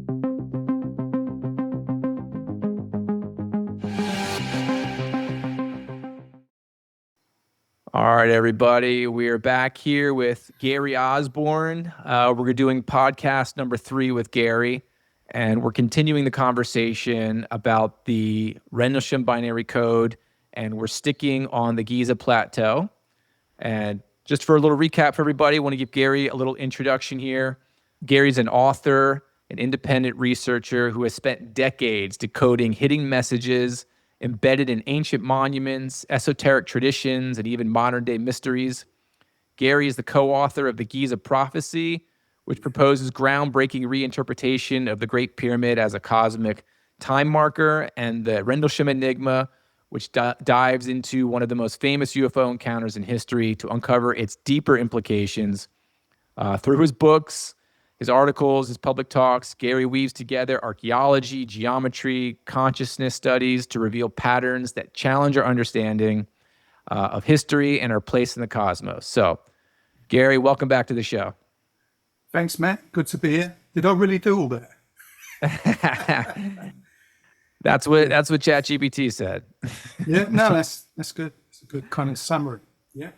All right, everybody. We are back here with Gary Osborn. We're doing podcast number 3 with Gary, and we're continuing the conversation about the Rendlesham binary code, and we're sticking on the Giza Plateau. And just for a little recap for everybody, I want to give Gary a little introduction here. Gary's an author, an independent researcher who has spent decades decoding hidden messages embedded in ancient monuments, esoteric traditions, and even modern-day mysteries. Gary is the co-author of the Giza Prophecy, which proposes groundbreaking reinterpretation of the Great Pyramid as a cosmic time marker, and the Rendlesham Enigma, which dives into one of the most famous UFO encounters in history to uncover its deeper implications. Through his books, his articles, his public talks, Gary weaves together archaeology, geometry, consciousness studies to reveal patterns that challenge our understanding of history and our place in the cosmos. So, Gary, welcome back to the show. Thanks, Matt. Good to be here. Did I really do all that? That's what ChatGPT said. Yeah, no, that's good. It's a good kind of summary. Yeah.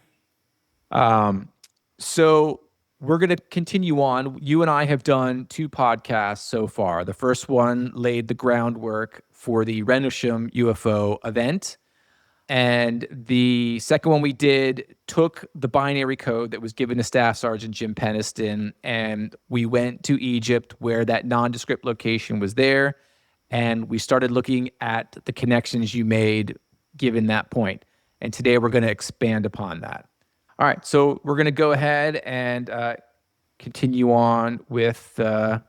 So we're going to continue on. You and I have done 2 podcasts so far. The first one laid the groundwork for the Rendlesham UFO event. And the second one we did took the binary code that was given to Staff Sergeant Jim Penniston, and we went to Egypt where that nondescript location was there. And we started looking at the connections you made given that point. And today we're going to expand upon that. All right, so we're going to go ahead and continue on with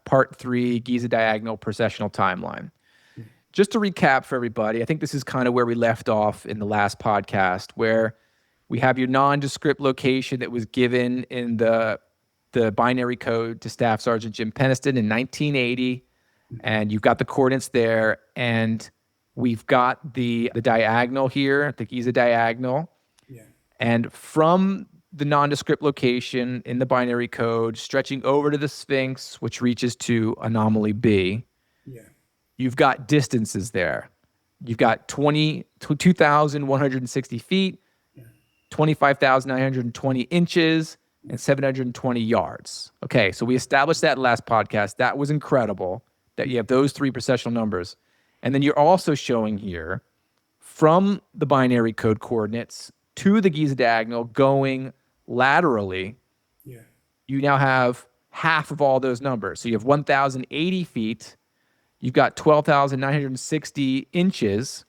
part 3, Giza Diagonal Processional Timeline. Just to recap for everybody, I think this is kind of where we left off in the last podcast, where we have your nondescript location that was given in the binary code to Staff Sergeant Jim Penniston in 1980, and you've got the coordinates there, and we've got the diagonal here, the Giza Diagonal. Yeah. And from the nondescript location in the binary code, stretching over to the Sphinx, which reaches to anomaly B, you've got distances there. You've got 2,160 feet, 25,920 inches, and 720 yards. Okay, so we established that last podcast. That was incredible that you have those 3 processional numbers. And then you're also showing here from the binary code coordinates to the Giza Diagonal going laterally, you now have half of all those numbers. So you have 1,080 feet, you've got 12,960 inches,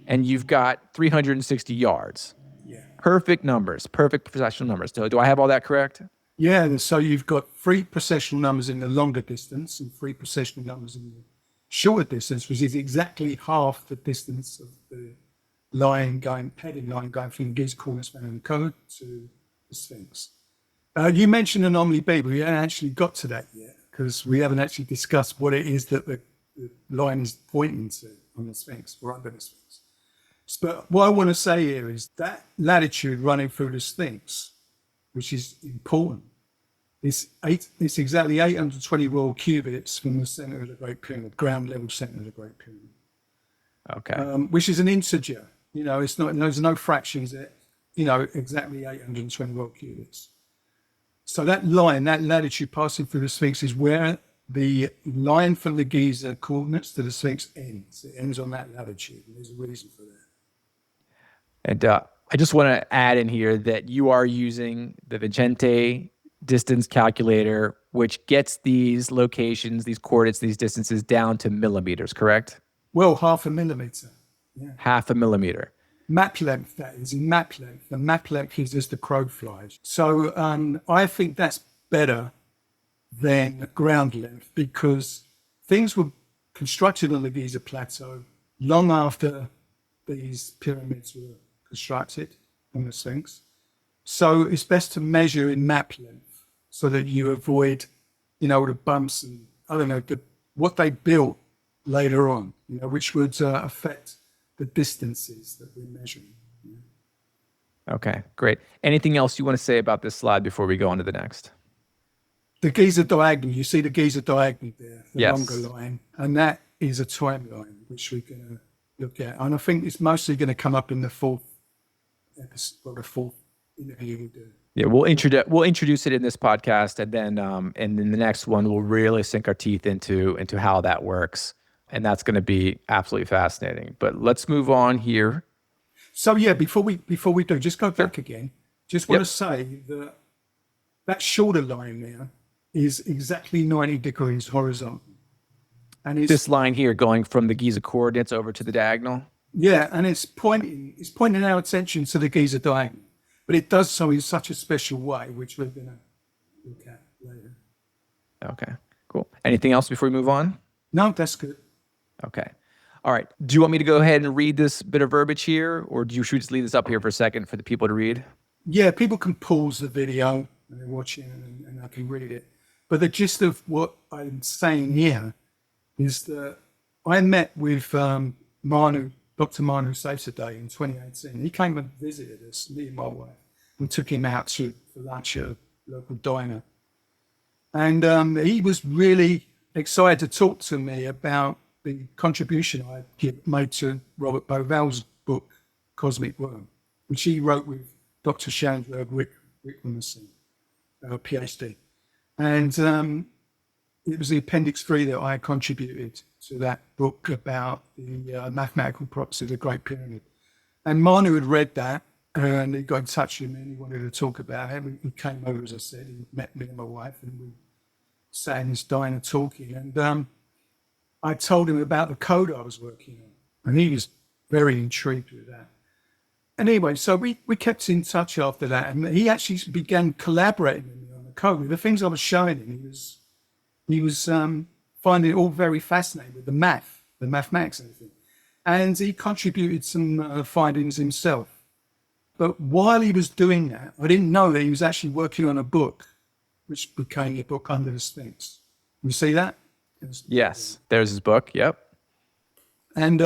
and you've got 360 yards. Yeah. Perfect numbers, perfect processional numbers. Do I have all that correct? Yeah, so you've got 3 processional numbers in the longer distance and 3 processional numbers in the shorter distance, which is exactly half the distance of the heading line going from the Giza cornerstone code to the Sphinx. You mentioned anomaly B, but we haven't actually got to that yet because we haven't actually discussed what it is that the line is pointing to on the Sphinx or under the Sphinx. But what I want to say here is that latitude running through the Sphinx, which is important, it's exactly 820 royal cubits from the center of the Great Pyramid, ground level center of the Great Pyramid. Okay. Which is an integer. You know, it's not. There's no fractions there. You know, exactly 820 royal cubits. So that line, that latitude passing through the Sphinx, is where the line from the Giza coordinates to the Sphinx ends. It ends on that latitude, and there's a reason for that. And I just want to add in here that you are using the Vicente distance calculator, which gets these locations, these coordinates, these distances down to millimeters, correct? Well, 0.5 millimeter. Yeah. 0.5 millimeter. Map length, that is, in map length. The map length is as the crow flies. So I think that's better than ground length because things were constructed on the Giza Plateau long after these pyramids were constructed on the Sphinx. So it's best to measure in map length so that you avoid, you know, the bumps and, I don't know, what they built later on, you know, which would affect the distances that we're measuring. Okay, great. Anything else you want to say about this slide before we go on to the next? the Giza diagonal, you see the Giza diagonal there, the Yes. longer line, and that is a timeline which we're going to look at. And I think it's mostly going to come up in the fourth episode, or the fourth interview we do. Yeah, we'll introduce it in this podcast, and then in the next one we'll really sink our teeth into how that works, and that's going to be absolutely fascinating. But let's move on here. So yeah, before we do, just go back again. Just want Yep. to say that that shorter line there is exactly 90 degrees horizontal, and it's This line here going from the Giza coordinates over to the diagonal. yeah, and it's pointing our attention to the Giza diagonal, but it does so in such a special way, which we're going to look at later. Okay, cool. Anything else before we move on? No, that's good. Okay. All right. Do you want me to go ahead and read this bit of verbiage here, or should we just leave this up here for a second for the people to read? Yeah, people can pause the video and they're watching and I can read it. But the gist of what I'm saying here is that I met with Manu, Dr. Manu Saves the Day in 2018. He came and visited us, me and my wife, and took him out for lunch at a local diner. And he was really excited to talk to me about the contribution I made to Robert Bovell's book, Cosmic Worm, which he wrote with Dr. Shandberg Wickmanson, PhD. And it was the Appendix 3 that I contributed to that book about the mathematical properties of the Great Pyramid. And Manu had read that, and he got in touch with me and he wanted to talk about it. He came over, as I said, he met me and my wife, and we sat in this diner talking. And I told him about the code I was working on, and he was very intrigued with that. Anyway, so we kept in touch after that, and he actually began collaborating with me on the code. The things I was showing him, he was finding it all very fascinating with the mathematics and everything. And he contributed some findings himself. But while he was doing that, I didn't know that he was actually working on a book, which became a book Under the Sphinx. You see that? Yes. There's his book. Yep. And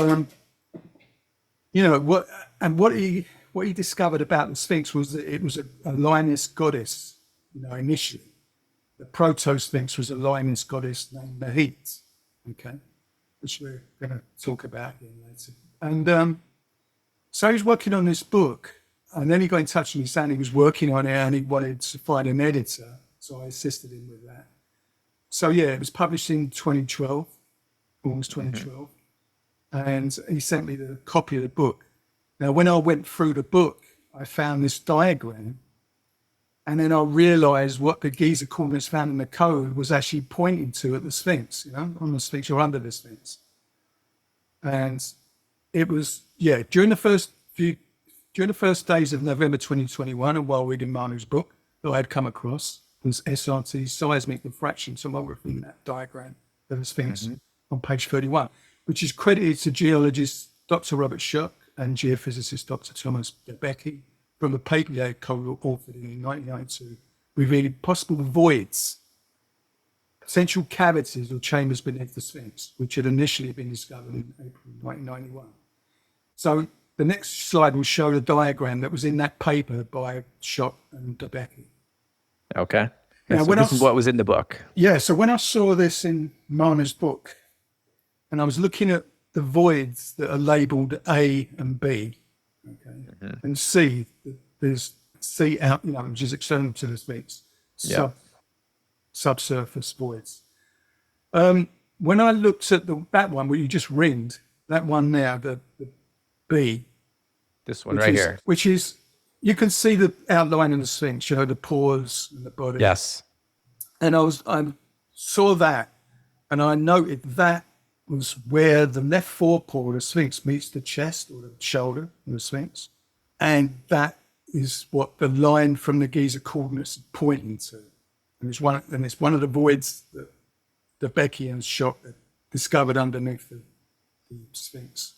you know what he discovered about the Sphinx was that it was a lioness goddess. You know, initially, the proto-Sphinx was a lioness goddess named Nahit, okay, which we're going to talk about again later. And so he was working on this book, and then he got in touch with me saying he was working on it and he wanted to find an editor. So I assisted him with that. So yeah, it was published in 2012, August 2012. And he sent me the copy of the book. Now, when I went through the book, I found this diagram, and then I realized what the Giza coordinates found in the code was actually pointing to at the Sphinx, you know, on the Sphinx or under the Sphinx. And it was, yeah, during the first days of November 2021, and while reading Manu's book that I had come across was SRT seismic refraction tomography in that diagram of the Sphinx on page 31, which is credited to geologist Dr. Robert Schoch and geophysicist Dr. Thomas Debicki from the paper they co-authored in 1992, revealing possible voids, potential cavities or chambers beneath the Sphinx, which had initially been discovered in April 1991. So the next slide will show the diagram that was in that paper by Schoch and Debicki. Okay. Now, So this is what was in the book. Yeah, so when I saw this in Manu's book, and I was looking at the voids that are labelled A and B, okay, and C, there's C out, you know, which is external to the Sphinx, subsurface voids. When I looked at that one where you just ringed, that one there, the B, This one right here. which is, you can see the outline of the Sphinx, you know, the pores and the body. Yes. And I saw that, and I noted that was where the left forepaw of the Sphinx meets the chest or the shoulder of the Sphinx. And that is what the line from the Giza coordinates is pointing to. And it's one of the voids that the Becky and Schoch discovered underneath the Sphinx.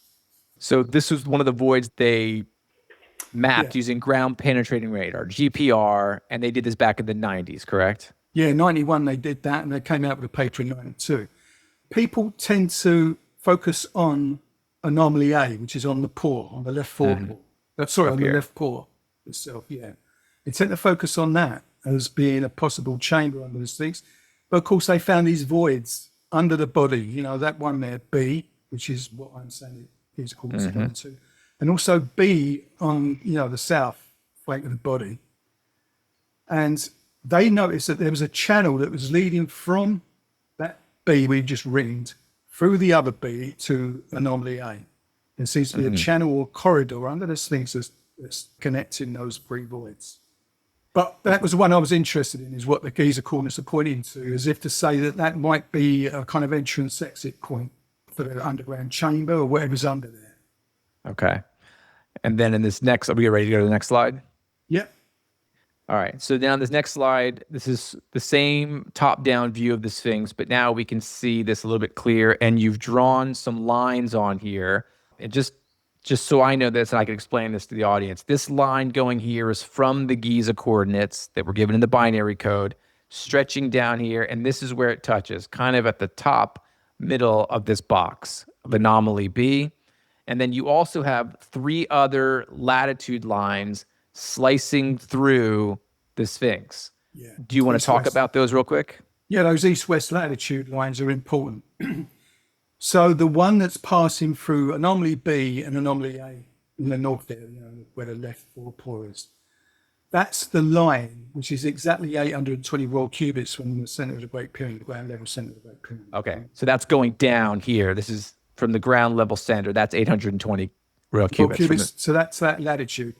So this was one of the voids they mapped using ground penetrating radar, GPR, and they did this back in the 90s, correct? Yeah, in 91 they did that, and they came out with a paper in 92. People tend to focus on anomaly A, which is on the paw, on the left forepaw. On the left paw itself, yeah. They tend to focus on that. as being a possible chamber under the Sphinx. But of course, they found these voids under the body. You know, that one there, B, which is what I'm saying it is corresponding to, and also B on, you know, the south flank of the body. And they noticed that there was a channel that was leading from that B we just ringed through the other B to anomaly A. There seems to be a channel or corridor under the Sphinx that's connecting those three voids. But that was the one I was interested in, is what the Giza coordinates are pointing to, as if to say that that might be a kind of entrance exit point for the underground chamber or whatever's under there. Okay. And then in this next, are we ready to go to the next slide? Yep. All right. So now this next slide, this is the same top-down view of the Sphinx, but now we can see this a little bit clearer, and you've drawn some lines on here. And just so I know this and I can explain this to the audience, this line going here is from the Giza coordinates that were given in the binary code, stretching down here, and this is where it touches, kind of at the top middle of this box of anomaly B. And then you also have three other latitude lines slicing through the Sphinx. Yeah. Do you want to talk about those real quick? Yeah, those east-west latitude lines are important. So the one that's passing through anomaly B and anomaly A in the north there, you know, where the left four is, that's the line which is exactly 820 royal cubits from the center of the Great Pyramid, the ground level center of the Great Pyramid. Okay, so that's going down here. This is from the ground level center. That's 820 royal cubits. So that's that latitude.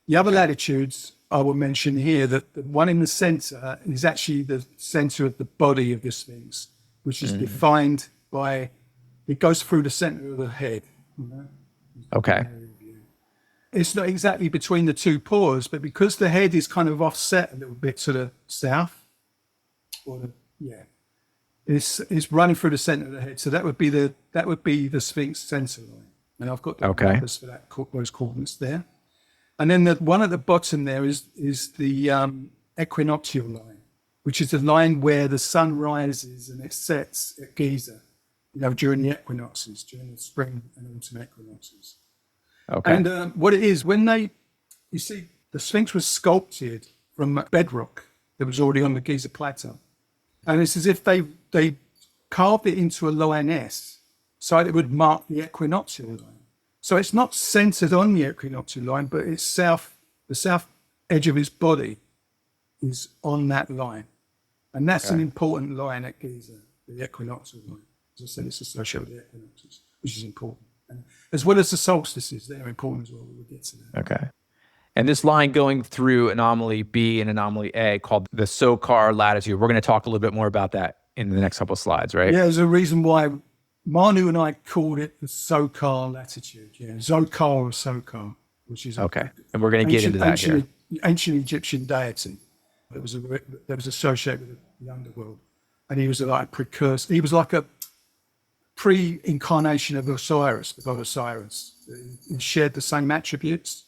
The other latitudes I will mention here, that the one in the center is actually the center of the body of the Sphinx, which is defined by, it goes through the center of the head. You know? Okay. It's not exactly between the two paws, but because the head is kind of offset a little bit to the south, it's running through the center of the head. So that would be the Sphinx center line. And I've got the numbers for those coordinates there. And then the one at the bottom there is the equinoctial line, which is the line where the sun rises and it sets at Giza, you know, during the equinoxes, during the spring and autumn equinoxes. Okay. And what it is, you see, the Sphinx was sculpted from bedrock that was already on the Giza Plateau. And it's as if they carved it into a line S so it would mark the equinoctial line. So it's not centered on the equinoctial line, but it's the south edge of his body is on that line. And that's an important line at Giza, the equinoctial line. As I said, it's associated with the equinoxes, which is important. And as well as the solstices, they're important as well. We'll get to that. Okay. And this line going through anomaly B and anomaly A called the Sokar latitude. We're going to talk a little bit more about that in the next couple of slides, right? Yeah, there's a reason why Manu and I called it the Sokar latitude. Yeah, Zokar or Sokar, which is okay. And we're going to get into that here. Ancient Egyptian deity that was associated with the underworld, and he was like a precursor. He was like a pre-incarnation of Osiris, the god Osiris. He shared the same attributes,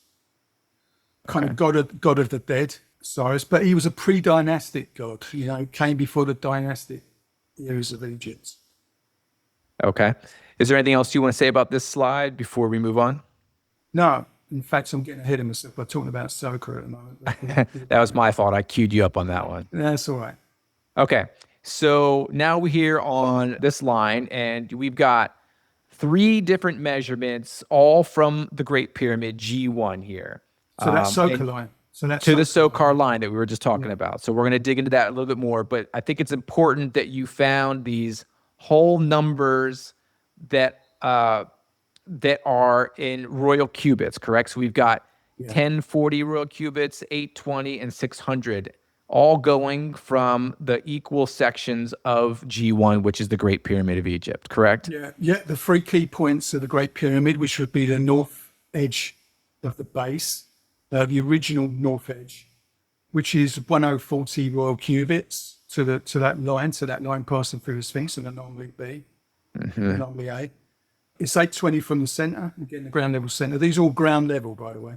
kind of god of the dead, Osiris, but he was a pre-dynastic god. You know, came before the dynastic eras of Egypt. Okay. Is there anything else you want to say about this slide before we move on? No. In fact, I'm getting ahead of myself by talking about Sokar at the moment. That was my fault. I queued you up on that one. That's all right. Okay. So now we're here on this line, and we've got three different measurements, all from the Great Pyramid G1 here. So that's Sokar line. So that's to the Sokar line that we were just talking about. So we're going to dig into that a little bit more, but I think it's important that you found these whole numbers that are in royal cubits, correct? So we've got 1040 royal cubits, 820, and 600, all going from the equal sections of G1, which is the Great Pyramid of Egypt, correct? Yeah. The three key points of the Great Pyramid, which would be the north edge of the base, the original north edge, which is 1040 royal cubits to that line passing through the Sphinx and anomaly B, anomaly A. It's 820 from the center, again, the ground level center. These are all ground level, by the way.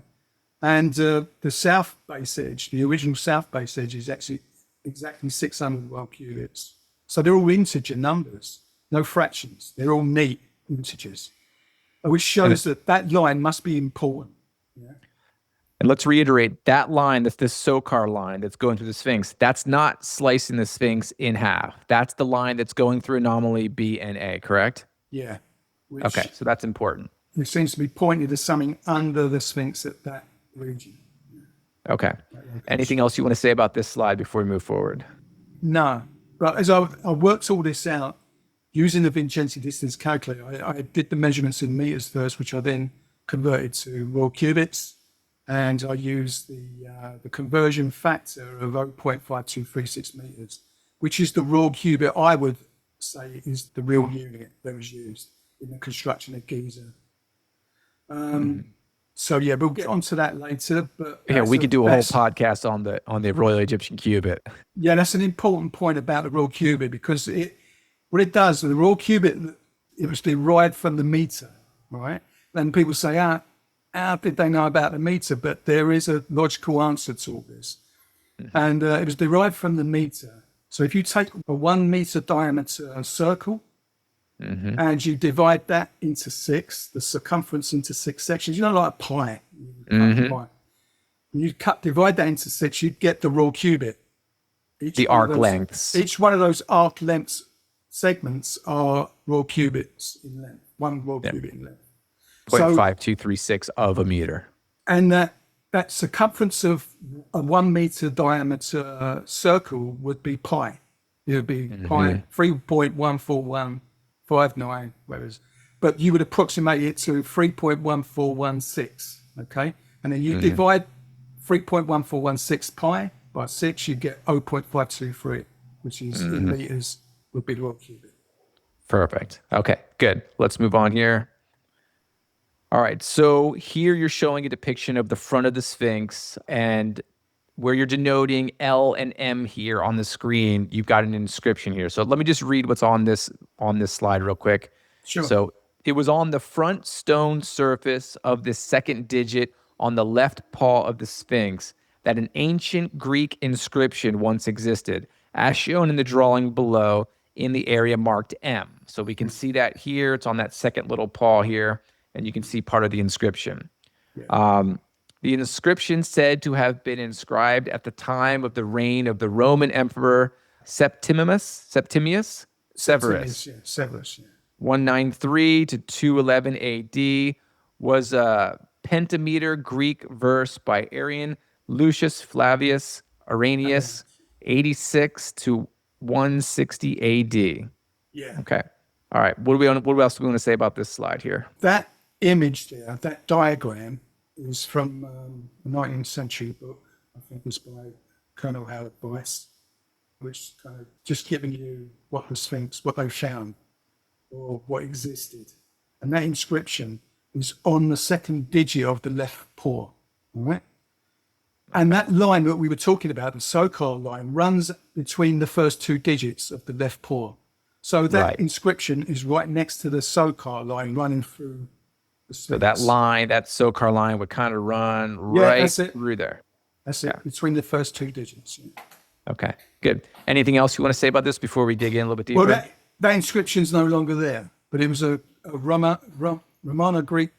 And the south base edge, the original south base edge, is actually exactly 600 royal cubits. So they're all integer numbers, no fractions. They're all neat integers, which shows that line must be important. Yeah? And let's reiterate that line, that's this SOCAR line that's going through the Sphinx. That's not slicing the Sphinx in half. That's the line that's going through anomaly B and A, correct? Yeah, Okay, which so that's important. it seems to be pointing to something under the Sphinx at that region. Okay. Anything else you want to say about this slide before we move forward? No, but as I worked all this out using the Vincenzi distance calculator, I did the measurements in meters first, which I then converted to raw cubits, and I used the conversion factor of 0.5236 meters, which is the raw cubit I would say is the real unit that was used in the construction of Giza. So yeah, we'll get onto that later. But Yeah, we could do a whole podcast on the Royal Egyptian cubit. Yeah, that's an important point about the raw cubit, because what it does, the raw cubit, it was derived from the meter, right? And people say, how did they know about the meter? But there is a logical answer to all this. And it was derived from the meter. So if you take a 1 meter diameter circle and you divide that into 6, the circumference into 6 sections, like a pie. You divide that into 6, you'd get the raw cubit. The arc lengths. Each one of those arc lengths segments are raw cubits in length, 1 raw cubit in length. 0.5236 of a meter. And that circumference of a 1 meter diameter circle would be pi. It would be pi 3.14159, whereas, but you would approximate it to 3.1416, okay? And then you divide 3.1416 pi by 6, you get 0.523, which is in meters, would be the raw cubit. Perfect. Okay, good. Let's move on here. All right, so here you're showing a depiction of the front of the Sphinx, and where you're denoting L and M here on the screen, you've got an inscription here. So let me just read what's on this slide real quick. Sure. So it was on the front stone surface of the second digit on the left paw of the Sphinx that an ancient Greek inscription once existed, as shown in the drawing below in the area marked M. So we can see that here. It's on that second little paw here, and you can see part of the inscription. Yeah. The inscription said to have been inscribed at the time of the reign of the Roman Emperor Septimius Severus. Yeah, Severus, yeah. 193 to 211 AD, was a pentameter Greek verse by Arian Lucius Flavius Arrhenius, 86 to 160 AD. Yeah. Okay. All right. What else do we want to say about this slide here? That image there, that diagram, is from a 19th century book, I think it was by Colonel Howard Boyce, which kind of just giving you what the Sphinx, what they found, or what existed. And that inscription is on the second digit of the left paw, all right? And that line that we were talking about, the SOCAR line, runs between the first 2 digits of the left paw. So that inscription is right next to the SOCAR line running through the Sphinx. So that line, that SOCAR line would kind of run through there. That's it, between the first 2 digits. Yeah. Okay, good. Anything else you want to say about this before we dig in a little bit deeper? Well, that inscription's no longer there, but it was a Romano-Greek,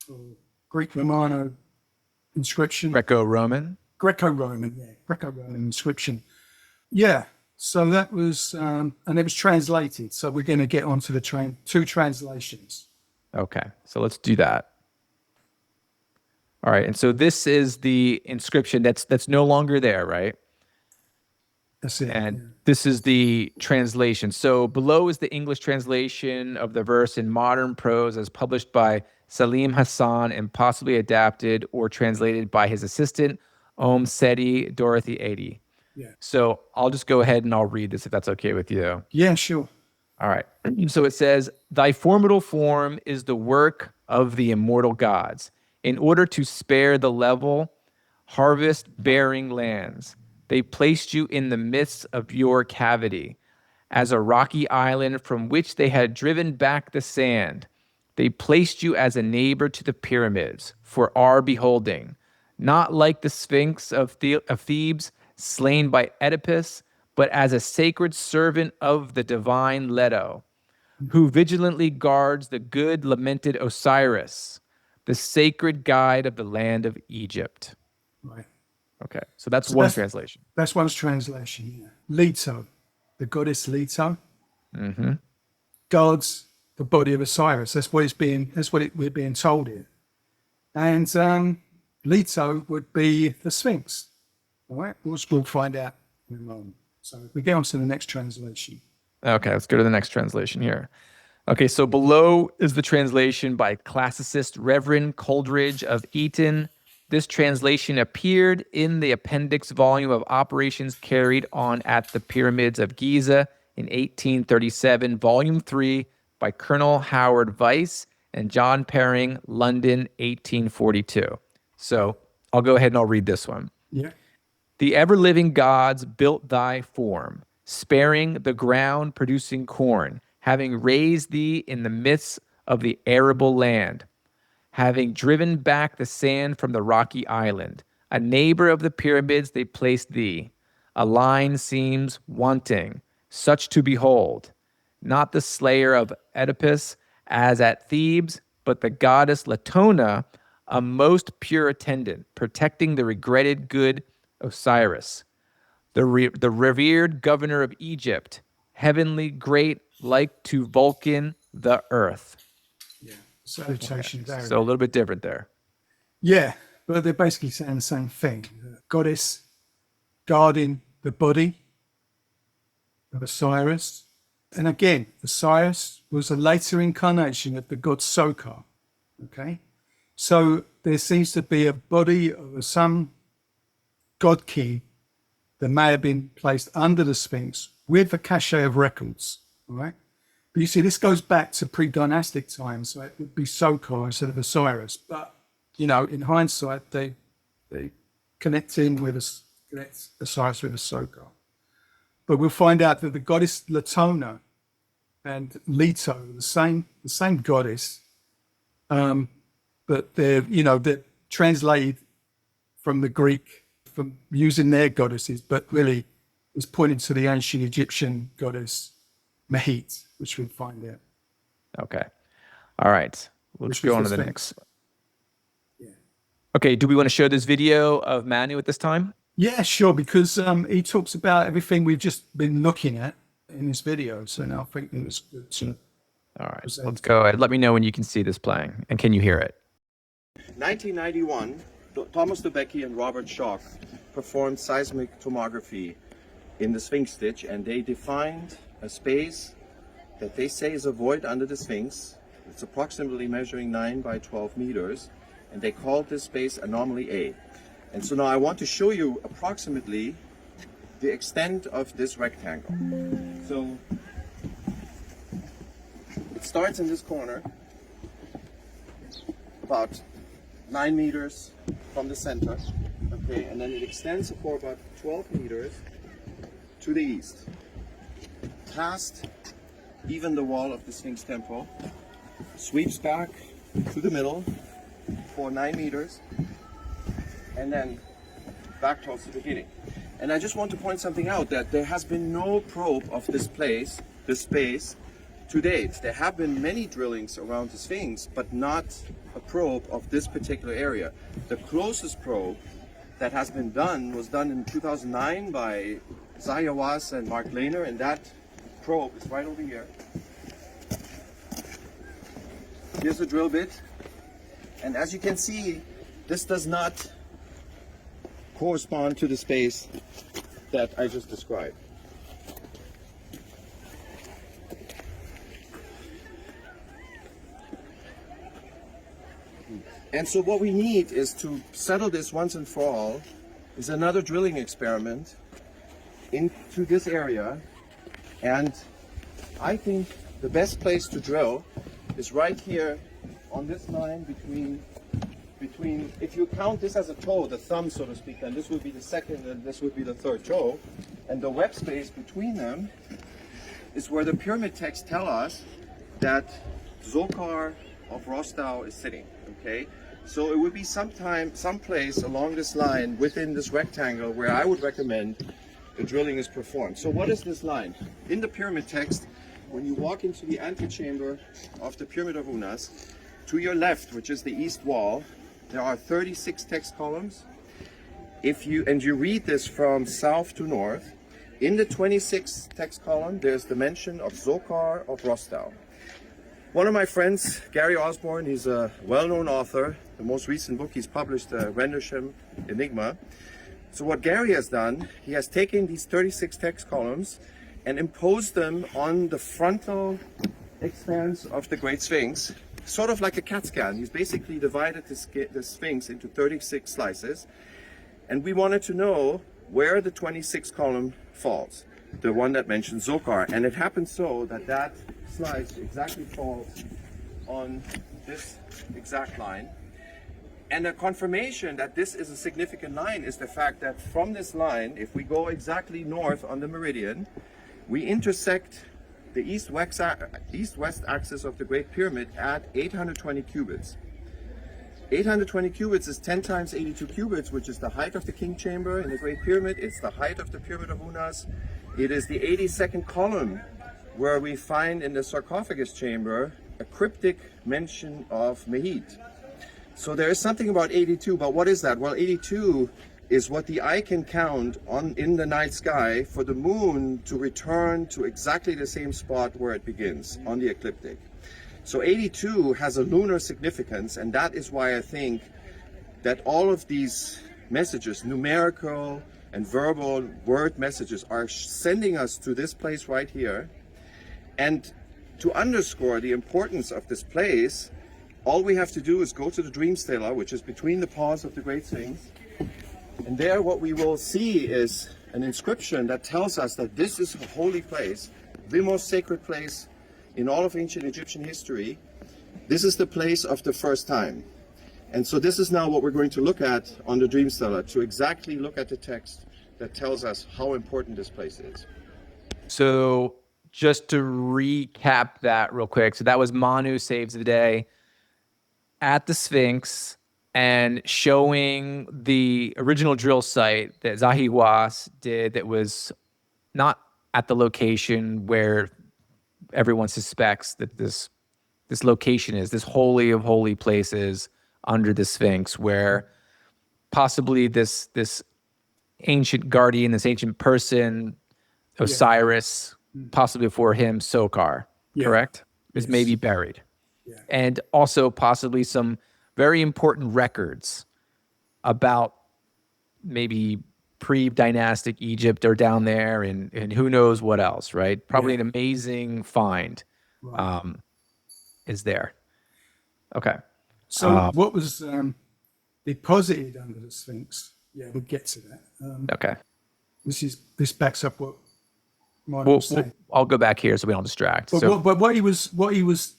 or Greek-Romano inscription. Greco-Roman? Greco-Roman, yeah. Greco-Roman inscription. Yeah, so that was, and it was translated. So we're going to get onto the 2 translations. Okay, so let's do that. All right, and so this is the inscription that's no longer there, right? That's it. And this is the translation. So below is the English translation of the verse in modern prose as published by Salim Hassan and possibly adapted or translated by his assistant, Seti Dorothy 80. Yeah. So I'll just go ahead and I'll read this if that's okay with you. Yeah, sure. All right. So it says, "Thy formidable form is the work of the immortal gods, in order to spare the level, harvest-bearing lands. They placed you in the midst of your cavity, as a rocky island from which they had driven back the sand. They placed you as a neighbor to the pyramids, for our beholding, not like the Sphinx of Thebes, slain by Oedipus, but as a sacred servant of the divine Leto, who vigilantly guards the good lamented Osiris. the sacred guide of the land of Egypt. Right. Okay, so that's So one translation. That's one's translation, yeah. Leto, the goddess Leto, guards the body of Osiris. We're being told here. And Leto would be the Sphinx. All right, we'll find out in a moment. So if we get on to the next translation. Okay, let's go to the next translation here. Okay, so below is the translation by classicist Reverend Coleridge of Eton. This translation appeared in the appendix volume of operations carried on at the pyramids of Giza in 1837, volume 3, by Colonel Howard Vyse and John Perring, London, 1842. So I'll go ahead and I'll read this one. Yeah. The ever-living gods built thy form, sparing the ground producing corn, having raised thee in the midst of the arable land, having driven back the sand from the rocky island. A neighbor of the pyramids they placed thee. A line seems wanting, such to behold. Not the slayer of Oedipus, as at Thebes, but the goddess Latona, a most pure attendant, protecting the regretted good Osiris, the revered governor of Egypt, heavenly great, like to Vulcan, the earth. Yeah. Salutation there. So a little bit different there. Yeah, but they're basically saying the same thing. Goddess guarding the body of Osiris. And again, Osiris was a later incarnation of the god Sokar. Okay? So there seems to be a body of some god king that may have been placed under the Sphinx with a cache of records. All right? But you see, this goes back to pre-dynastic times, so it would be Sokar instead of Osiris. But, you know, in hindsight, they connect Osiris with a Sokar. But we'll find out that the goddess Latona and Leto, the same goddess, but they're translated from the Greek, from using their goddesses, but really is pointing to the ancient Egyptian goddess Mehit, which we'll find out. Okay. All right. Let's go on to the next. Yeah. Okay. Do we want to show this video of Manu at this time? Yeah, sure, because he talks about everything we've just been looking at in this video. So now I think it was good to All right. Let's go ahead. Let me know when you can see this playing and can you hear it? 1991, Thomas Dubecki and Robert Schock performed seismic tomography in the Sphinx ditch, and they defined a space that they say is a void under the Sphinx. It's approximately measuring 9 by 12 meters, and they called this space Anomaly A. And so now I want to show you approximately the extent of this rectangle. So it starts in this corner, about 9 meters from the center, okay, and then it extends for about 12 meters to the east, past even the wall of the Sphinx temple, sweeps back to the middle for 9 meters, and then back towards the beginning. And I just want to point something out, that there has been no probe of this space to date. There have been many drillings around the Sphinx, but not a probe of this particular area. The closest probe that has been done was done in 2009 by Zaya Was and Mark Lehner, and that probe is right over here. Here's the drill bit, and as you can see, this does not correspond to the space that I just described. And so what we need is to settle this once and for all, is another drilling experiment into this area. And I think the best place to drill is right here on this line between, if you count this as a toe, the thumb so to speak, then this would be the second and this would be the third toe. And the web space between them is where the pyramid texts tell us that Zokar of Rostau is sitting, okay? So it would be someplace along this line within this rectangle where I would recommend the drilling is performed. So what is this line? In the pyramid text, when you walk into the antechamber of the Pyramid of Unas, To your left, which is the east wall, there are 36 text columns. And you read this from south to north, in the 26th text column, there's the mention of Zokar of Rostau. One of my friends, Gary Osborn, he's a well-known author. The most recent book he's published, Rendlesham Enigma. So what Gary has done, he has taken these 36 text columns and imposed them on the frontal expanse of the Great Sphinx, sort of like a CAT scan. He's basically divided the Sphinx into 36 slices, and we wanted to know where the 26th column falls, the one that mentions Zokar. And it happens so that that slice exactly falls on this exact line. And a confirmation that this is a significant line is the fact that from this line, if we go exactly north on the meridian, we intersect the east-west axis of the Great Pyramid at 820 cubits. 820 cubits is 10 times 82 cubits, which is the height of the King Chamber in the Great Pyramid. It's the height of the Pyramid of Unas. It is the 82nd column where we find in the sarcophagus chamber a cryptic mention of Mehit. So there is something about 82, but what is that? Well, 82 is what the eye can count on in the night sky for the moon to return to exactly the same spot where it begins, on the ecliptic. So 82 has a lunar significance, and that is why I think that all of these messages, numerical and verbal word messages, are sending us to this place right here. And to underscore the importance of this place, all we have to do is go to the Dream Stela, which is between the paws of the Great Sphinx. And there what we will see is an inscription that tells us that this is a holy place, the most sacred place in all of ancient Egyptian history. This is the place of the first time. And so this is now what we're going to look at on the Dream Stela, to exactly look at the text that tells us how important this place is. So just to recap that real quick. So that was Manu Saves the Day at the Sphinx and showing the original drill site that Zahi Was did that was not at the location where everyone suspects that this location is, this holy of holy places under the Sphinx, where possibly this ancient guardian, this ancient person, Osiris, possibly before him, Sokar, correct? Is maybe buried. Yeah. And also possibly some very important records about maybe pre-dynastic Egypt are down there, and who knows what else, right? Probably an amazing find is there. Okay. So what was deposited under the Sphinx? Yeah, we'll get to that. Okay. This backs up what Mike was saying. I'll go back here so we don't distract. But what he was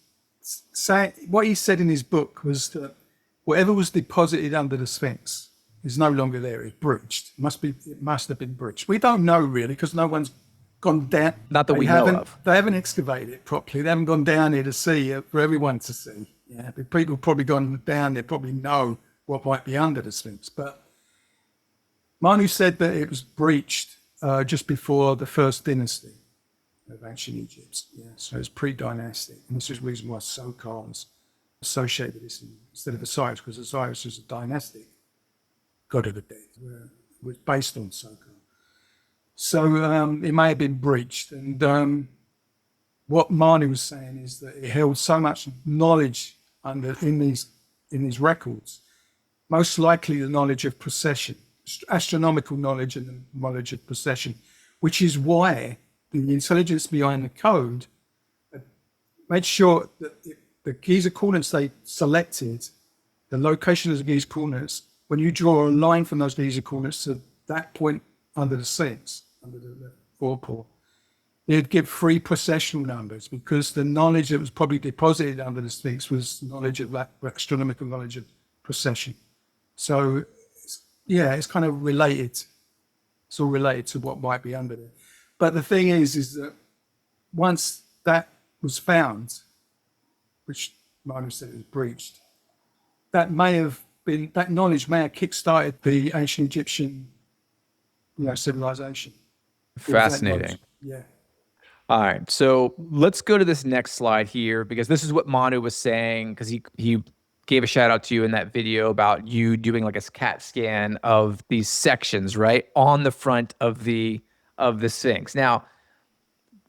saying, what he said in his book was that whatever was deposited under the Sphinx is no longer there. It's breached. It must have been breached. We don't know really, because no one's gone down. Not that we know of. They haven't excavated it properly. They haven't gone down there to see it for everyone to see. Yeah, but people have probably gone down there, probably know what might be under the Sphinx. But Manu said that it was breached just before the first dynasty of ancient Egypt. Yeah, so it's pre-dynastic. And this is the reason why Sokar was associated with this instead of Osiris, because Osiris was a dynastic god of the dead, was based on Sokar. So it may have been breached. And what Manu was saying is that it held so much knowledge in these records, most likely the knowledge of precession, astronomical knowledge and the knowledge of precession, which is why the intelligence behind the code made sure that the Giza coordinates they selected, the location of the Giza coordinates, when you draw a line from those Giza coordinates to that point under the Sphinx, under the forepaw, it'd give 3 precessional numbers, because the knowledge that was probably deposited under the Sphinx was knowledge of astronomical knowledge of precession. So, it's kind of related. It's all related to what might be under there. But the thing is that once that was found, which Manu said was breached, that knowledge may have kick-started the ancient Egyptian, civilization. Fascinating. Yeah. All right, so let's go to this next slide here because this is what Manu was saying because he gave a shout out to you in that video about you doing like a CAT scan of these sections, right, on the front of the Sphinx. Now,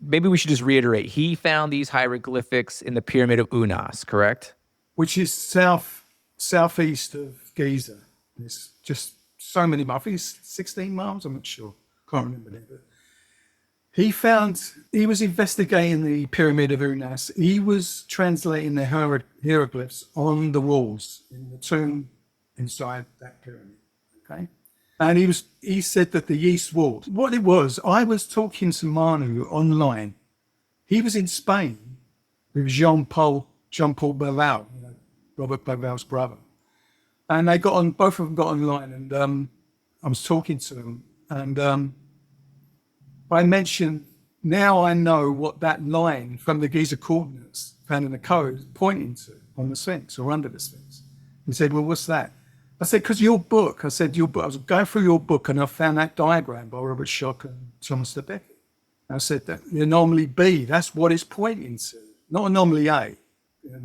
maybe we should just reiterate. He found these hieroglyphics in the Pyramid of Unas, correct? Which is southeast of Giza. It's just so many miles. I think it's 16 miles. I'm not sure. Can't remember that. But he was investigating the Pyramid of Unas. He was translating the hieroglyphs on the walls in the tomb inside that pyramid. Okay. And he said that the east wall, what it was, I was talking to Manu online. He was in Spain with Jean-Paul Belval, Robert Belval's brother. And they got on, both of them got online, and I was talking to them, and I mentioned, now I know what that line from the Giza coordinates found in the code is pointing to on the Sphinx or under the Sphinx. He said, well, what's that? I said, because your book, I was going through your book and I found that diagram by Robert Schoch and Thomas de Becket. I said that the anomaly B, that's what it's pointing to, not anomaly A.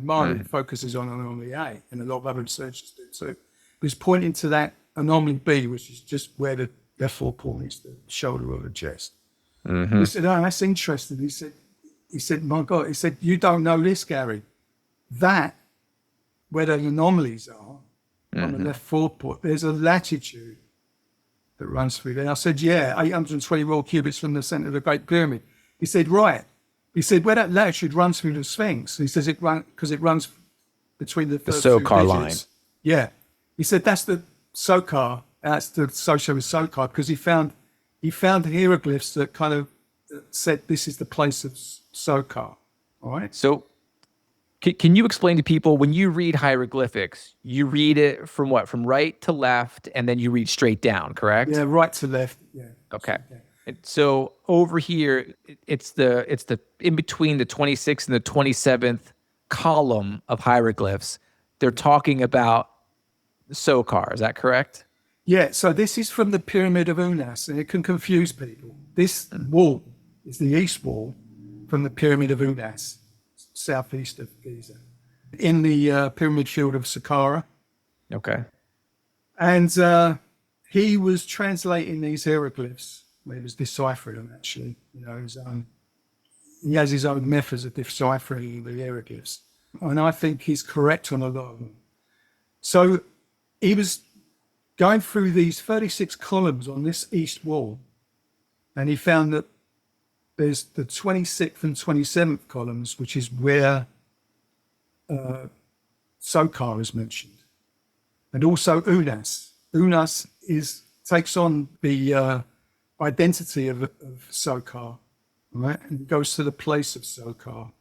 Mine focuses on anomaly A, and a lot of other researchers do too. But it's pointing to that anomaly B, which is just where the F4 points, the shoulder of the chest. He said, oh, that's interesting. He said, my God, he said, you don't know this, Gary. That, where the anomalies are, on the left foreport, there's a latitude that runs through there. I said, yeah, 820 royal cubits from the center of the Great Pyramid. He said, right. He said, where that latitude runs through the Sphinx, he says it runs between the first two Sokar digits. line. Yeah. He said that's the Sokar, that's the associated with Sokar, because he found hieroglyphs that kind of said this is the place of Sokar. All right. So can you explain to people, when you read hieroglyphics, you read it from what? From right to left, and then you read straight down, correct? Yeah, right to left. Yeah. Okay. And so over here, it's the in between the 26th and the 27th column of hieroglyphs. They're talking about Sokar. Is that correct? Yeah, so this is from the Pyramid of Unas, and it can confuse people. This wall is the east wall from the Pyramid of Unas, southeast of Giza, in the pyramid field of Saqqara. Okay. And he was translating these hieroglyphs. He was deciphering them, actually. He has his own methods of deciphering the hieroglyphs. And I think he's correct on a lot of them. So he was going through these 36 columns on this east wall, and he found that there's the 26th and 27th columns, which is where Sokar is mentioned. And also Unas. Unas takes on the identity of Sokar, right? And goes to the place of Sokar,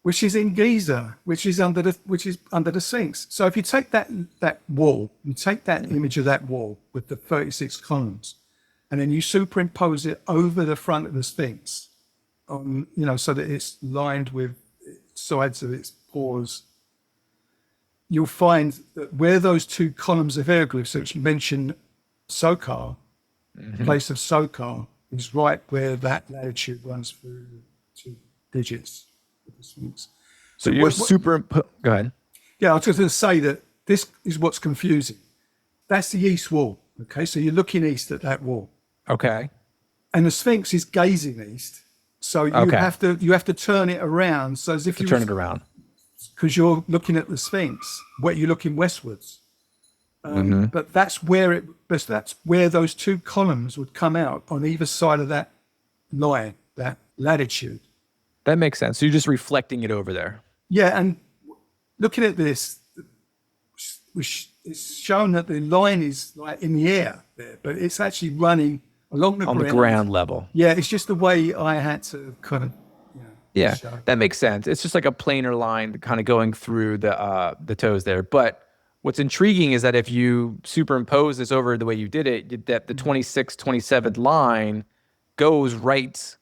which is in Giza, which is under the Sphinx. So if you take that wall, you take that image of that wall with the 36 columns, and then you superimpose it over the front of the Sphinx, so that it's lined with sides of its pores, you'll find that where those two columns of hieroglyphs which mention Sokar, the place of Sokar, is right where that latitude runs through the two digits of the Sphinx. So you're go ahead. Yeah, I was just going to say that this is what's confusing. That's the east wall. Okay, so you're looking east at that wall. Okay. And the Sphinx is gazing east. So you have to turn it around. So as if you turn it around. Because you're looking at the Sphinx, where you're looking westwards. But that's where those two columns would come out on either side of that line, that latitude. That makes sense. So you're just reflecting it over there. Yeah, and looking at this, which it's shown that the line is like in the air there, but it's actually running along the ground level. Yeah, it's just the way I had to kind of. Yeah, show. that makes sense. It's just like a planar line kind of going through the toes there. But what's intriguing is that if you superimpose this over the way you did it, that the 26th, 27th line goes right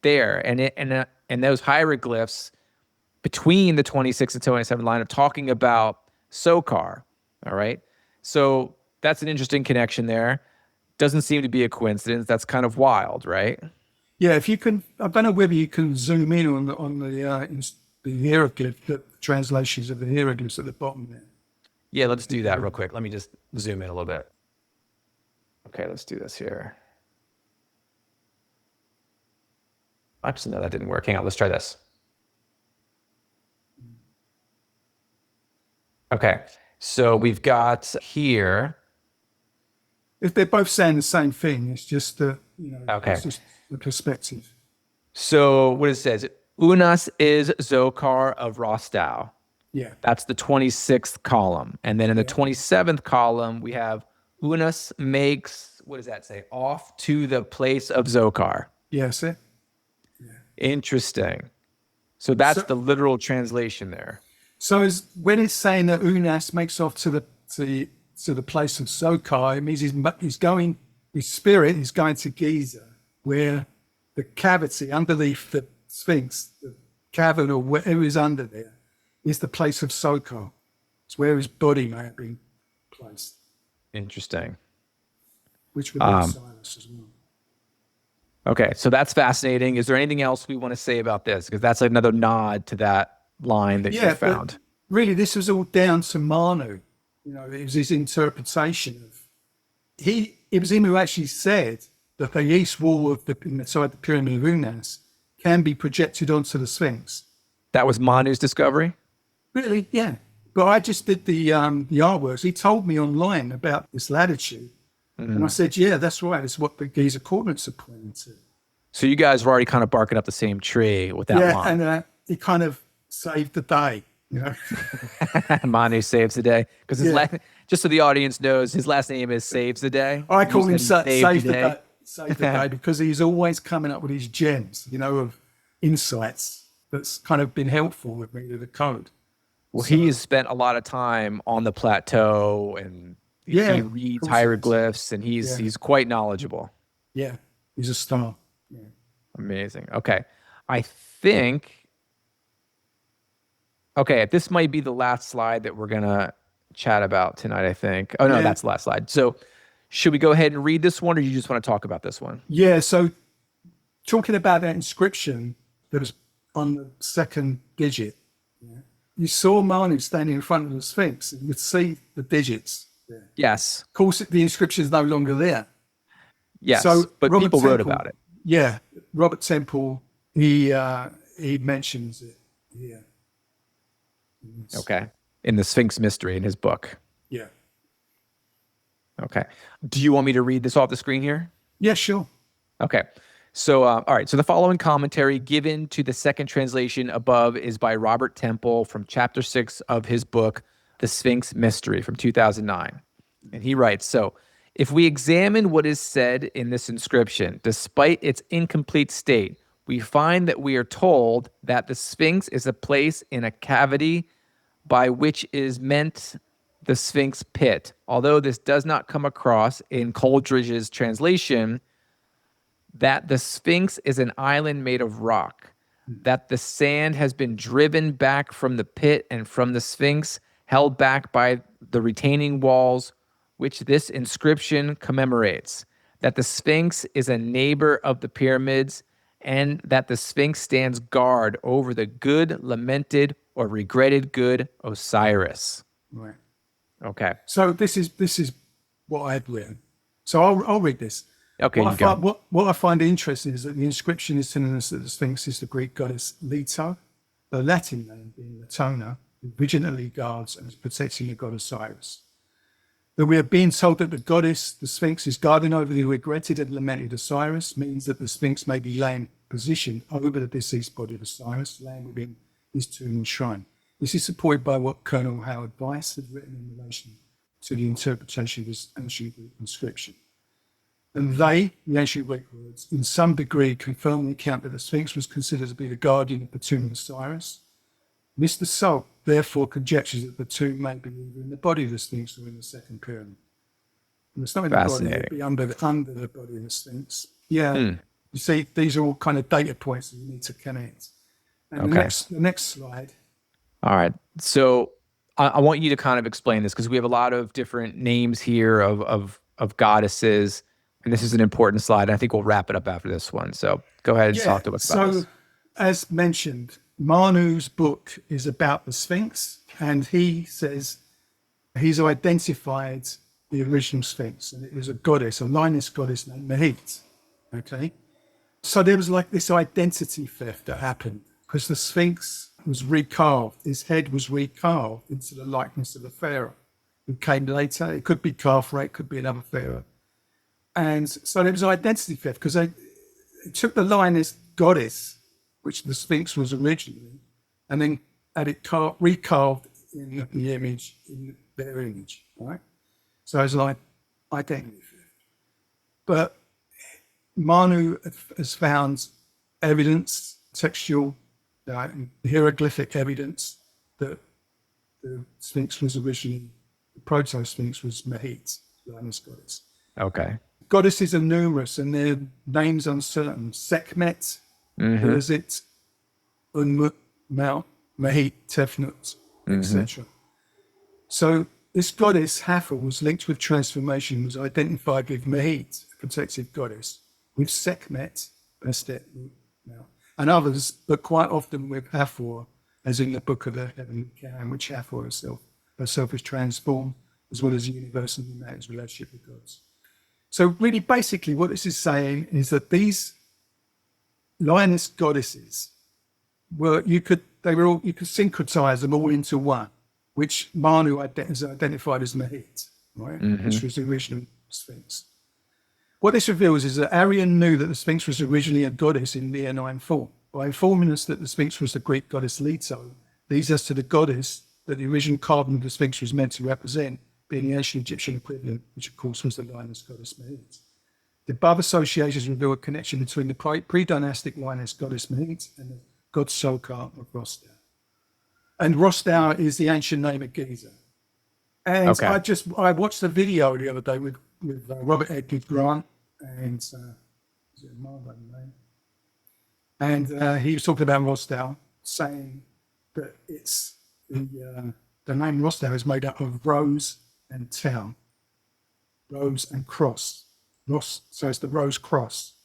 there, and those hieroglyphs between the 26th and 27th line are talking about Sokar. All right, so that's an interesting connection there. Doesn't seem to be a coincidence. That's kind of wild, right? Yeah, if you can, I don't know whether you can zoom in on the hieroglyph, the translations of the hieroglyphs at the bottom there. Yeah, let's do that real quick. Let me just zoom in a little bit. Okay, let's do this here. Actually, no, that didn't work. Hang on, let's try this. Okay, so we've got here. If they're both saying the same thing, it's just Okay. it's just the perspective. So what it says, Unas is Zokar of Rostau. Yeah, That's the 26th column. And then in the 27th column, we have Unas makes, what does that say? Off to the place of Zokar. yeah, that's it. Interesting. So that's the literal translation there. So when it's saying that Unas makes off to the place of Zokar, it means he's going, his spirit is going to Giza, where the cavity underneath the Sphinx, the cavern or whatever is under there, is the place of Zokar. It's where his body may have been placed. Interesting. Which would be Osiris as well. Okay, so that's fascinating. Is there anything else we want to say about this? Because that's another nod to that line that you found. But really, this was all down to Manu. It was his interpretation of it was him who actually said that the east wall inside the pyramid of Unas can be projected onto the Sphinx. That was Manu's discovery? Really, yeah. But I just did the artworks. He told me online about this latitude. And I said, yeah, that's right. It's what the Giza coordinates are pointing to. So you guys were already kind of barking up the same tree with that line. And he kind of saved the day, Manu saves the day. Because just so the audience knows, his last name is Saves the Day. I call him Save the Day. Save the Day, because he's always coming up with these gems, of insights that's kind of been helpful with me to the code. Well, he has spent a lot of time on the plateau, and he reads hieroglyphs, and he's quite knowledgeable. Yeah, he's a star. Yeah. Amazing. Okay. I think, this might be the last slide that we're going to chat about tonight, I think. Oh, no, that's the last slide. So should we go ahead and read this one, or you just want to talk about this one? Yeah, so talking about that inscription that was on the second digit, you saw Manu standing in front of the Sphinx, and you could see the digits there. Yes. Of course, the inscription is no longer there. Yes, so, but Robert people Temple wrote about it. Yeah, Robert Temple, he mentions it here. Okay. In the Sphinx Mystery in his book. Yeah. Okay. Do you want me to read this off the screen here? Yeah, sure. Okay. So, all right. So the following commentary given to the second translation above is by Robert Temple from chapter 6 of his book, The Sphinx Mystery from 2009. And he writes, so if we examine what is said in this inscription, despite its incomplete state, we find that we are told that the Sphinx is a place in a cavity by which is meant the Sphinx pit. Although this does not come across in Coleridge's translation, that the Sphinx is an island made of rock, that the sand has been driven back from the pit and from the Sphinx, held back by the retaining walls, which this inscription commemorates, that the Sphinx is a neighbor of the pyramids, and that the Sphinx stands guard over the good, lamented, or regretted good Osiris. Right. Okay. So this is what I've written. So I'll read this. Okay. What I find interesting is that the inscription is telling us that the Sphinx is the Greek goddess Leto, the Latin name being Latona, who vigilantly guards and is protecting the god Osiris. That we are being told that the goddess, the Sphinx, is guarding over the regretted and lamented Osiris means that the Sphinx may be laying position over the deceased body of Osiris, laying within his tomb and shrine. This is supported by what Colonel Howard Weiss had written in relation to the interpretation of this ancient Greek inscription. And they, the ancient Greek words, in some degree confirm the account that the Sphinx was considered to be the guardian of the tomb of Osiris. Mr. Salt therefore conjectures that the tomb may be either in the body of the Sphinx or in the second pyramid. And it's not in the body, it'd be under the body of the Sphinx. Yeah. You see, these are all kind of data points that you need to connect. And the next slide. All right. So I want you to kind of explain this, because we have a lot of different names here of goddesses. And this is an important slide. I think we'll wrap it up after this one. So go ahead and talk to us about this. So, as mentioned, Manu's book is about the Sphinx, and he says he's identified the original Sphinx, and it was a goddess, a lioness goddess named Mahit. Okay. So there was like this identity theft that happened because the Sphinx was recarved. His head was recarved into the likeness of the pharaoh who came later. It could be Khafre, it could be another pharaoh. And so there was identity theft because they took the lioness goddess, which the Sphinx was originally, and then had it recarved in the image, in their image, right? So it's like identity theft. But Manu has found evidence, textual, hieroglyphic evidence that the Sphinx was originally, the proto-Sphinx was Mahit, the lioness goddess. Okay. Goddesses are numerous and their names uncertain. Sekhmet, Irzit, Unmut, Mount, Mahit, Tefnut, etc. So this goddess Hathor was linked with transformation, was identified with Mahit, a protective goddess, with Sekhmet, Bastet, Mount, and others, but quite often with Hathor, as in the Book of the Heavenly Can, which Hathor herself is transformed, as well as the universe and the man's relationship with gods. So really, basically, what this is saying is that these lioness goddesses you could syncretize them all into one, which Manu has identified as Mahit, right? Which was the original Sphinx. What this reveals is that Arian knew that the Sphinx was originally a goddess in Leonine form. By informing us that the Sphinx was the Greek goddess Leto, leads us to the goddess that the original carving of the Sphinx was meant to represent, being the ancient Egyptian equivalent, which of course was the lioness goddess Mahit. The above associations reveal a connection between the pre-dynastic lioness goddess Mahit and the god Sokar of Rostau. And Rostau is the ancient name of Giza. And I watched a video the other day with Robert Edgar Grant and is it a Marlon name? And he was talking about Rostau, saying that it's the name Rostau is made up of rose and tau, rose and cross. So it's the rose cross.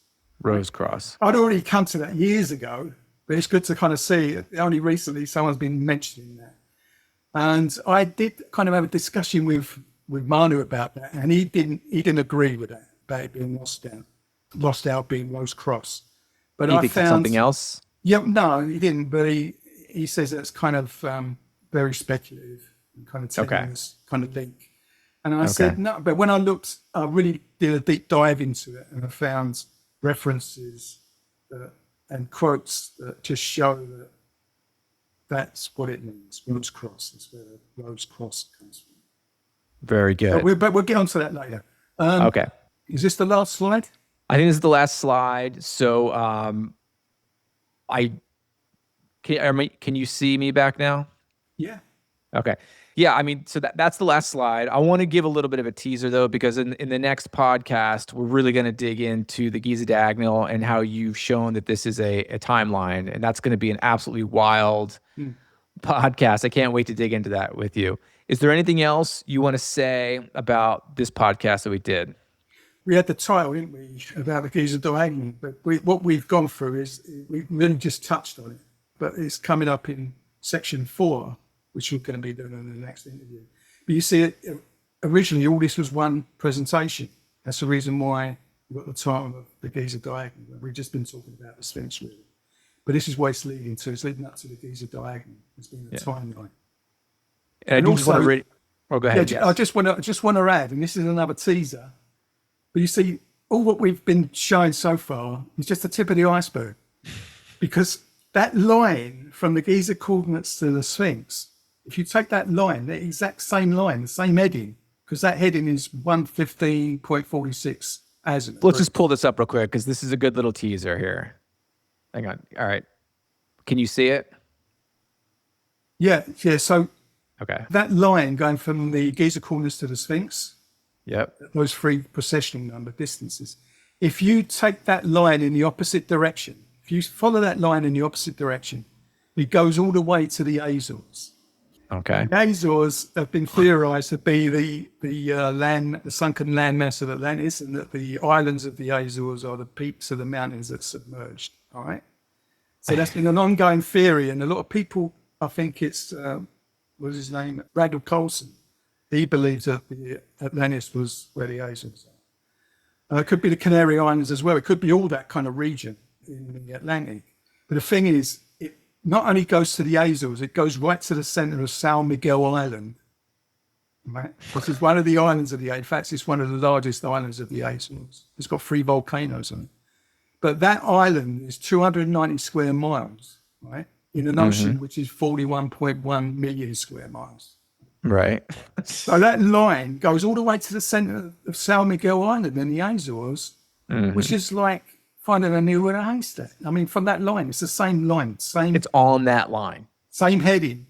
Rose cross. I'd already come to that years ago, but it's good to kind of see. Only recently someone's been mentioning that. And I did kind of have a discussion with Manu about that, and he didn't agree with that, about it being Rostau being rose cross. But I think it's something else? Yeah, no, he didn't, but he says that's kind of very speculative and kind of telling us kind of link. And I said, no, but when I really did a deep dive into it, and I found references and quotes that just show that that's what it means. Rose cross is where the rose cross comes from. Very good. But we'll get onto that later. Okay. Is this the last slide? I think this is the last slide. So can you see me back now? Yeah. Okay. Yeah, I mean, so that's the last slide. I want to give a little bit of a teaser, though, because in the next podcast, we're really going to dig into the Giza Diagonal and how you've shown that this is a timeline. And that's going to be an absolutely wild podcast. I can't wait to dig into that with you. Is there anything else you want to say about this podcast that we did? We had the title, didn't we, about the Giza Diagonal. But what we've gone through is we really just touched on it. But it's coming up in section 4, which we're going to be doing in the next interview. But you see, originally all this was one presentation. That's the reason why we got the title of the Giza Diagonal. We've just been talking about the Sphinx, really. But this is what it's leading to. It's leading up to the Giza Diagonal. It's been a timeline. And I just want to go ahead. Yeah, yes. I just want to add, and this is another teaser. But you see, all what we've been showing so far is just the tip of the iceberg, because that line from the Giza coordinates to the Sphinx, if you take that line, the exact same line, the same heading, because that heading is 115.46 azimuth. Let's just pull this up real quick, because this is a good little teaser here. Hang on. All right. Can you see it? Yeah. So okay, that line going from the Giza coordinates to the Sphinx, those 3 processional number distances, if you take that line in the opposite direction, if you follow that line in the opposite direction, it goes all the way to the Azores. Okay. The Azores have been theorized to be the sunken landmass of Atlantis, and that the islands of the Azores are the peaks of the mountains that submerged. All right. So that's been an ongoing theory, and a lot of people, I think it's, what's his name? Randall Colson. He believes that the Atlantis was where the Azores are. It could be the Canary Islands as well. It could be all that kind of region in the Atlantic. But the thing is, it not only goes to the Azores, it goes right to the center of San Miguel Island, right? Which is one of the islands of the Azores. In fact, it's one of the largest islands of the Azores. It's got 3 volcanoes on it. But that island is 290 square miles, right? In an ocean which is 41.1 million square miles. Right. So that line goes all the way to the center of San Miguel Island in the Azores, which is like finding a needle in a haystack. I mean, from that line, it's the same line, It's on that line. same heading.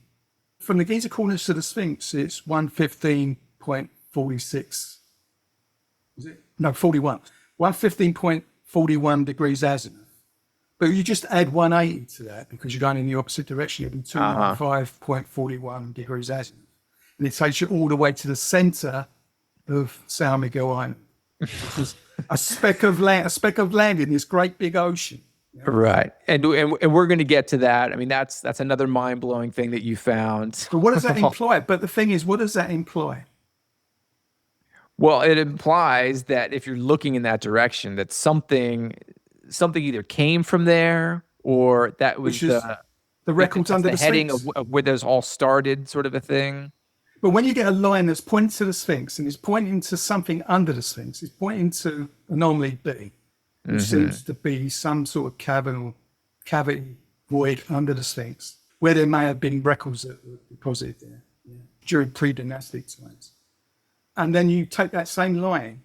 From the Giza corners to the Sphinx, it's 115.46. Is it? No, 41. 115.41 degrees azimuth. But you just add 180 to that because you're going in the opposite direction. It'll be 205.41 degrees azimuth. And it takes you all the way to the center of San Miguel Island, which is a speck of land in this great big ocean. Right. And we're going to get to that. I mean, that's another mind-blowing thing that you found. But what does that imply? But the thing is, what does that imply? Well, it implies that if you're looking in that direction, that something either came from there or that was the records under the heading Sphinx. of where those all started, sort of a thing. But when you get a line that's pointing to the Sphinx and is pointing to something under the Sphinx, it's pointing to anomaly B, which seems to be some sort of cavity void under the Sphinx, where there may have been records that were deposited there during pre-dynastic times. And then you take that same line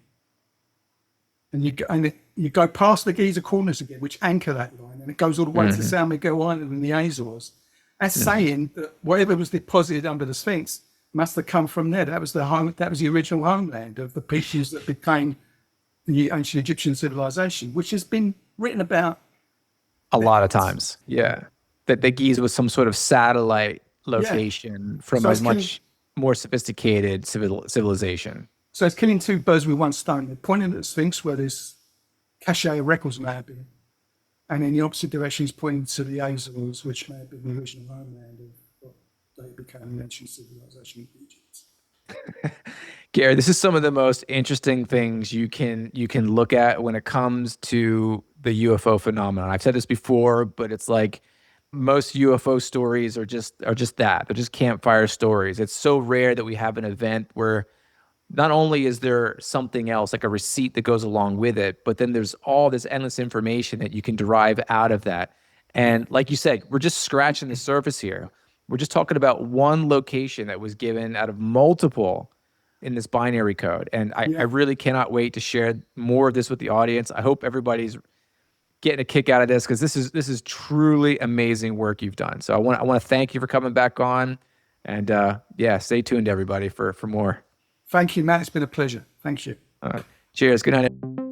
and you go past the Giza corners again, which anchor that line, and it goes all the way to San Miguel Island and the Azores. That's saying that whatever was deposited under the Sphinx must have come from there. That was the original homeland of the peoples that became the ancient Egyptian civilization, which has been written about a lot of times. Yeah. That the Giza was some sort of satellite location from So a it's much more sophisticated civilization. So it's killing 2 birds with 1 stone. They're pointing at the Sphinx where this cache of records may have been. And in the opposite direction, he's pointing to the Azores, which may have been the original homeland of what they became the ancient civilization of Egypt. Gary, this is some of the most interesting things you can look at when it comes to the UFO phenomenon. I've said this before, but it's like most UFO stories are just that. They're just campfire stories. It's so rare that we have an event where not only is there something else, like a receipt that goes along with it, but then there's all this endless information that you can derive out of that. And like you said, we're just scratching the surface here. We're just talking about one location that was given out of multiple in this binary code. And I really cannot wait to share more of this with the audience. I hope everybody's getting a kick out of this because this is truly amazing work you've done. So I want to thank you for coming back on. And stay tuned, everybody, for more. Thank you, Matt. It's been a pleasure. Thank you. Cheers. Good night.